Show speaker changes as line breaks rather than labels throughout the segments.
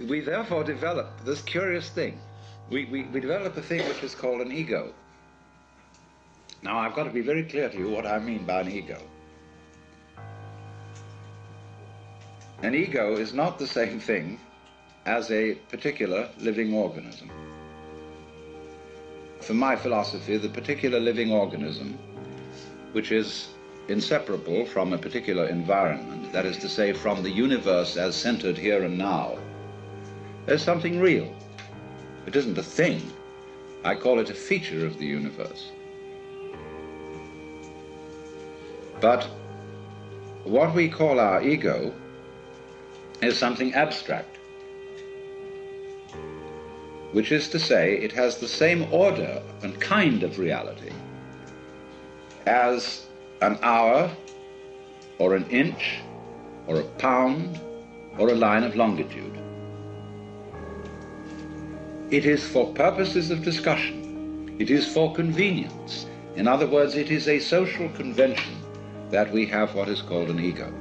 We therefore develop this curious thing. We develop a thing which is called an ego. Now, I've got to be very clear to you what I mean by an ego. An ego is not the same thing as a particular living organism. For my philosophy, the particular living organism, which is inseparable from a particular environment, that is to say, from the universe as centered here and now, is something real. It isn't a thing. I call it a feature of the universe. But what we call our ego is something abstract, which is to say, it has the same order and kind of reality as an hour, or an inch, or a pound, or a line of longitude. It is for purposes of discussion. It is for convenience. In other words, it is a social convention that we have what is called an ego.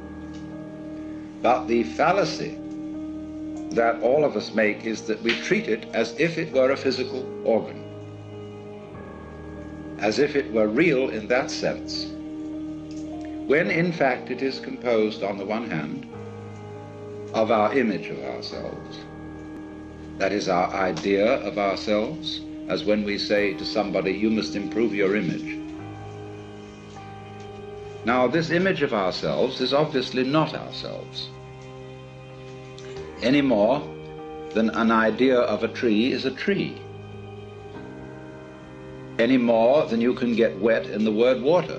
But the fallacy that all of us make is that we treat it as if it were a physical organ, as if it were real in that sense, when in fact it is composed, on the one hand, of our image of ourselves. That is our idea of ourselves, as when we say to somebody, you must improve your image. Now, this image of ourselves is obviously not ourselves, any more than an idea of a tree is a tree, any more than you can get wet in the word water.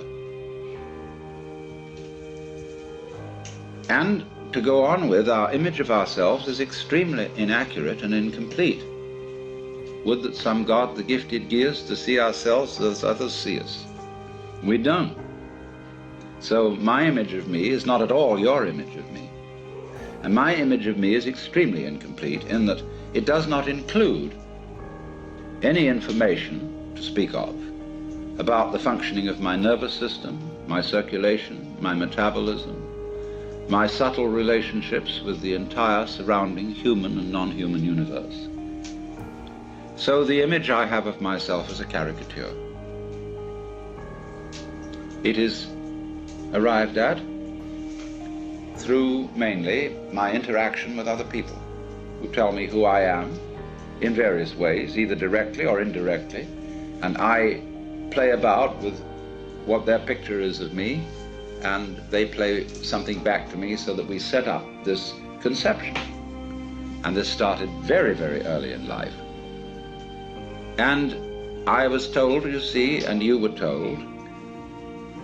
And to go on with, our image of ourselves is extremely inaccurate and incomplete. Would that some God the gifted gears to see ourselves as others see us. We don't. So my image of me is not at all your image of me. And my image of me is extremely incomplete in that it does not include any information to speak of about the functioning of my nervous system, my circulation, my metabolism, my subtle relationships with the entire surrounding human and non-human universe. So the image I have of myself is a caricature. It is arrived at through mainly my interaction with other people who tell me who I am in various ways, either directly or indirectly, and I play about with what their picture is of me, and they play something back to me so that we set up this conception. And this started very, very early in life. And I was told, you see, and you were told,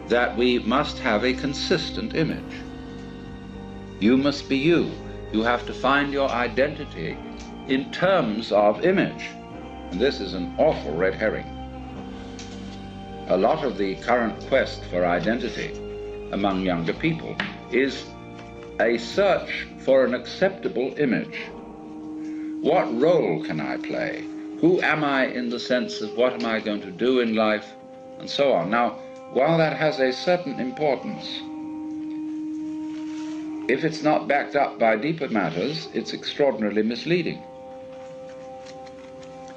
that we must have a consistent image. You must be you. You have to find your identity in terms of image. And this is an awful red herring. A lot of the current quest for identity among younger people is a search for an acceptable image. What role can I play? Who am I in the sense of what am I going to do in life, and so on. Now, while that has a certain importance, if it's not backed up by deeper matters, it's extraordinarily misleading.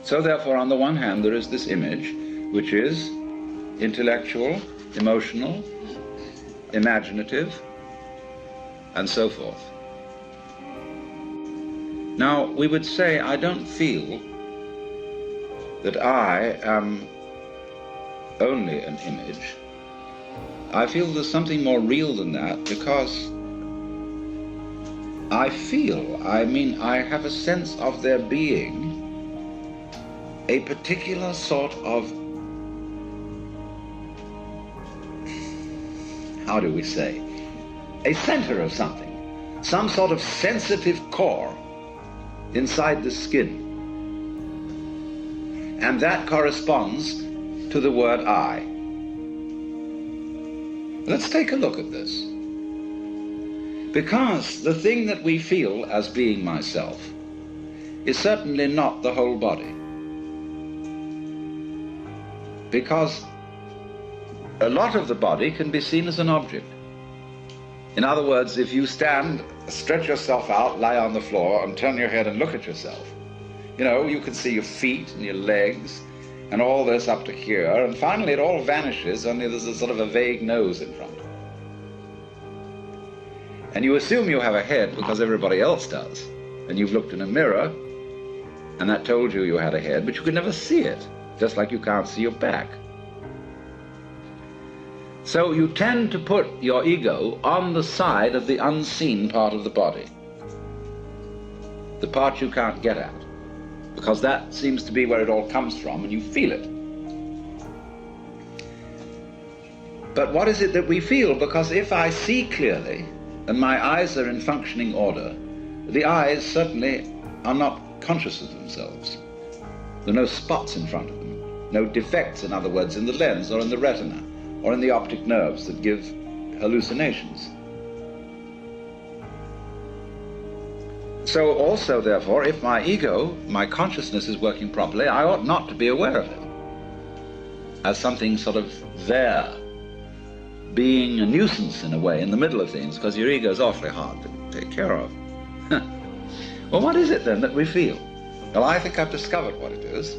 So therefore, on the one hand, there is this image, which is intellectual, emotional, imaginative, and so forth. Now, we would say, I don't feel that I am only an image. I feel there's something more real than that, because I have a sense of there being a particular sort of, how do we say, a center of something, some sort of sensitive core inside the skin. And that corresponds to the word I. Let's take a look at this. Because the thing that we feel as being myself is certainly not the whole body. Because a lot of the body can be seen as an object. In other words, if you stand stretch yourself out, lie on the floor, and turn your head and look at yourself. You know, you can see your feet and your legs and all this up to here, and finally it all vanishes, only there's a sort of a vague nose in front. And you assume you have a head because everybody else does, and you've looked in a mirror, and that told you you had a head, but you could never see it, just like you can't see your back. So you tend to put your ego on the side of the unseen part of the body, the part you can't get at, because that seems to be where it all comes from, and you feel it. But what is it that we feel? Because if I see clearly, and my eyes are in functioning order, the eyes certainly are not conscious of themselves. There are no spots in front of them, no defects, in other words, in the lens or in the retina or in the optic nerves that give hallucinations. So also, therefore, if my ego, my consciousness is working properly, I ought not to be aware of it as something sort of there, being a nuisance in a way in the middle of things, because your ego is awfully hard to take care of. Well, what is it then that we feel? Well, I think I've discovered what it is.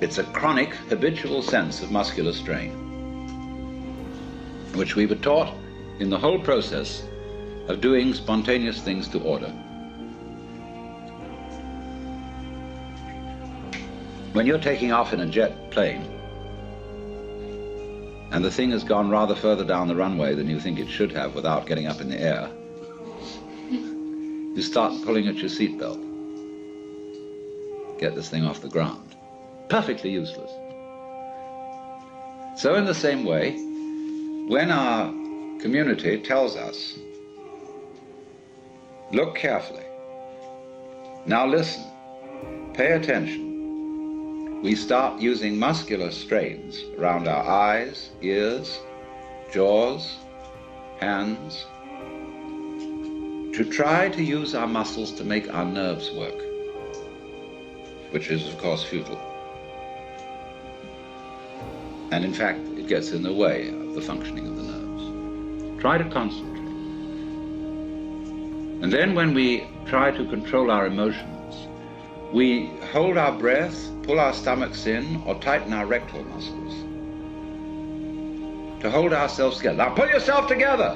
It's a chronic, habitual sense of muscular strain, which we were taught in the whole process of doing spontaneous things to order. When you're taking off in a jet plane, and the thing has gone rather further down the runway than you think it should have without getting up in the air, you start pulling at your seatbelt. Get this thing off the ground. Perfectly useless. So in the same way, when our community tells us, look carefully, now listen, pay attention, we start using muscular strains around our eyes, ears, jaws, hands, to try to use our muscles to make our nerves work, which is, of course, futile. And in fact, it gets in the way of the functioning of the nerves. Try to concentrate. And then when we try to control our emotions, we hold our breath, pull our stomachs in, or tighten our rectal muscles to hold ourselves together. Now pull yourself together!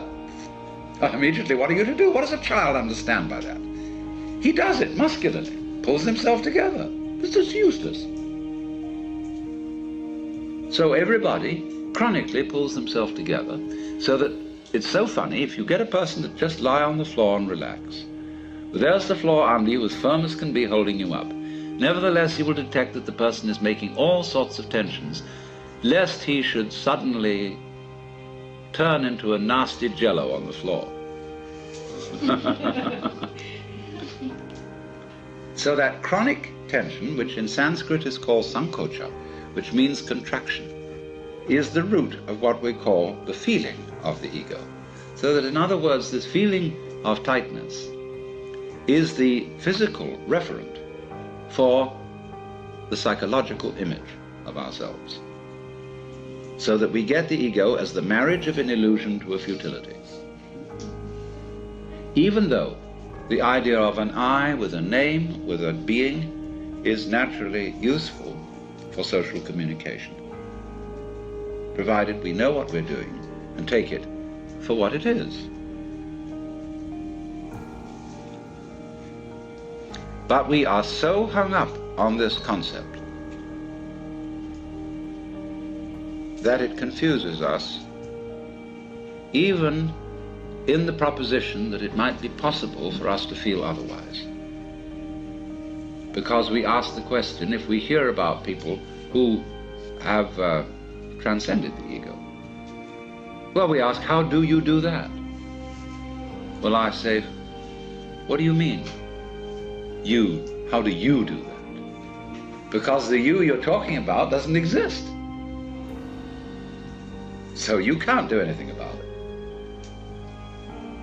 Immediately, what are you to do? What does a child understand by that? He does it muscularly, pulls himself together. This is useless. So everybody chronically pulls themselves together, so that it's so funny, if you get a person to just lie on the floor and relax, there's the floor under you as firm as can be, holding you up. Nevertheless, you will detect that the person is making all sorts of tensions, lest he should suddenly turn into a nasty jello on the floor. So that chronic tension, which in Sanskrit is called sankocha, which means contraction, is the root of what we call the feeling of the ego. So that, in other words, this feeling of tightness is the physical referent for the psychological image of ourselves. So that we get the ego as the marriage of an illusion to a futility. Even though the idea of an I with a name, with a being, is naturally useful for social communication, provided we know what we're doing and take it for what it is. But we are so hung up on this concept that it confuses us, even in the proposition that it might be possible for us to feel otherwise. Because we ask the question, if we hear about people who have transcended the ego, well, we ask, how do you do that? Well, I say, what do you mean? You, how do you do that? Because the you you're talking about doesn't exist. So you can't do anything about it.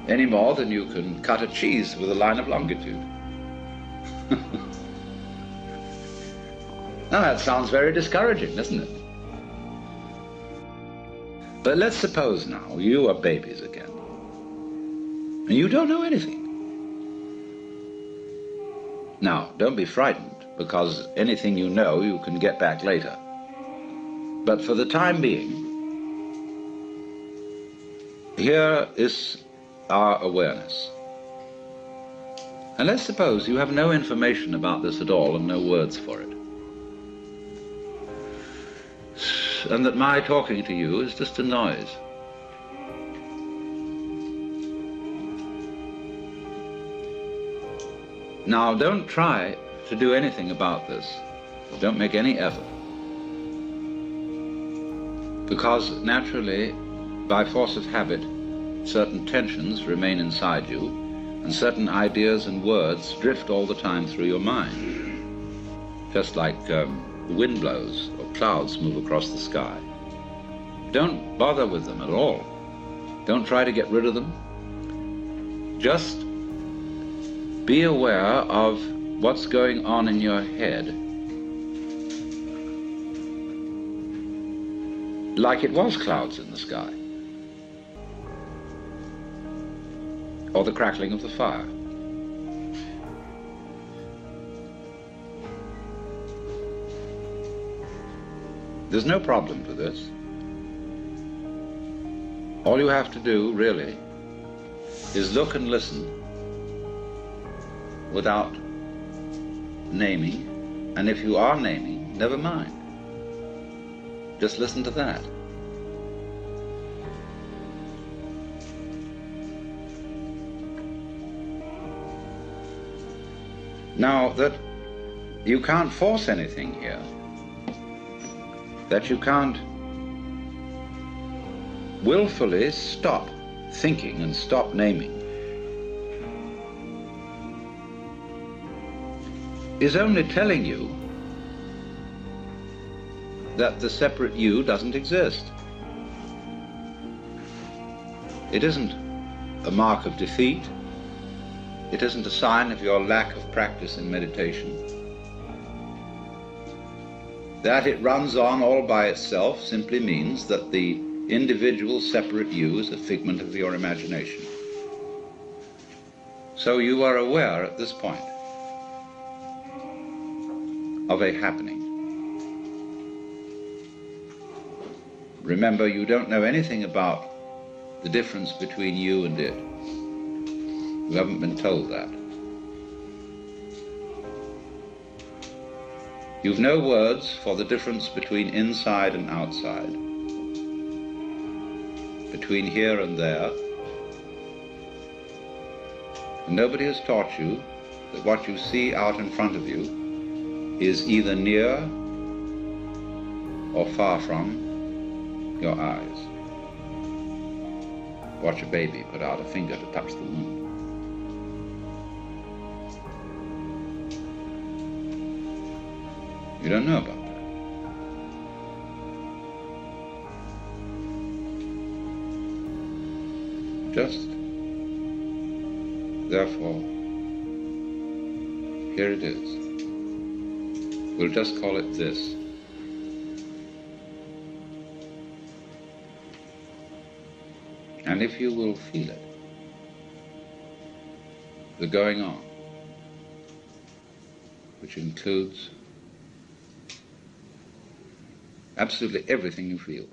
Any more than you can cut a cheese with a line of longitude. Now that sounds very discouraging, doesn't it? But let's suppose now you are babies again. And you don't know anything. Now, don't be frightened, because anything you know you can get back later. But for the time being, here is our awareness. And let's suppose you have no information about this at all and no words for it. And that my talking to you is just a noise. Now, don't try to do anything about this. Don't make any effort. Because naturally, by force of habit, certain tensions remain inside you, and certain ideas and words drift all the time through your mind. Just like the wind blows or clouds move across the sky. Don't bother with them at all. Don't try to get rid of them. Just be aware of what's going on in your head, like it was clouds in the sky, or the crackling of the fire. There's no problem to this. All you have to do, really, is look and listen without naming, and if you are naming, never mind. Just listen to that. Now, that you can't force anything here, that you can't willfully stop thinking and stop naming, is only telling you that the separate you doesn't exist. It isn't a mark of defeat. It isn't a sign of your lack of practice in meditation. That it runs on all by itself simply means that the individual separate you is a figment of your imagination. So you are aware at this point of a happening. Remember, you don't know anything about the difference between you and it. You haven't been told that. You've no words for the difference between inside and outside, between here and there. And nobody has taught you that what you see out in front of you is either near or far from your eyes. Watch a baby put out a finger to touch the moon. You don't know about that. Just, therefore, here it is. We'll just call it this. And if you will feel it, the going on, which includes absolutely everything you feel.